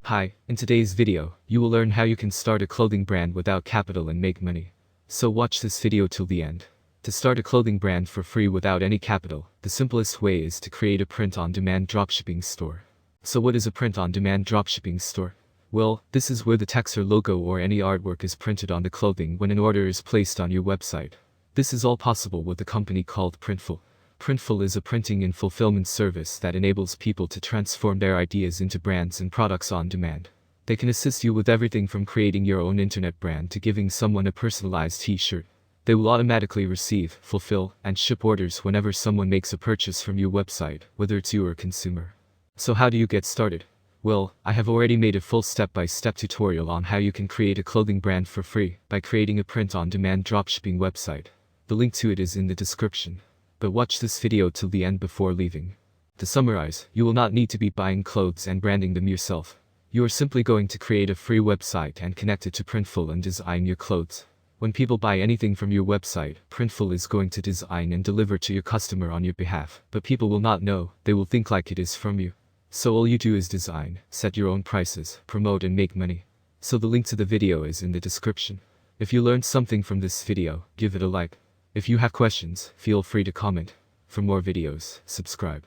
Hi, in today's video, you will learn how you can start a clothing brand without capital and make money. So watch this video till the end. To start a clothing brand for free without any capital, the simplest way is to create a print-on-demand dropshipping store. So what is a print-on-demand dropshipping store? Well, this is where the text or logo or any artwork is printed on the clothing when an order is placed on your website. This is all possible with a company called Printful. Printful is a printing and fulfillment service that enables people to transform their ideas into brands and products on demand. They can assist you with everything from creating your own internet brand to giving someone a personalized t-shirt. They will automatically receive, fulfill, and ship orders whenever someone makes a purchase from your website, whether it's you or a consumer. So how do you get started? Well, I have already made a full step-by-step tutorial on how you can create a clothing brand for free by creating a print-on-demand dropshipping website. The link to it is in the description. But watch this video till the end before leaving. To summarize, you will not need to be buying clothes and branding them yourself. You are simply going to create a free website and connect it to Printful and design your clothes. When people buy anything from your website, Printful is going to design and deliver to your customer on your behalf, but people will not know, they will think like it is from you. So all you do is design, set your own prices, promote and make money. So the link to the video is in the description. If you learned something from this video, give it a like. If you have questions, feel free to comment. For more videos, subscribe.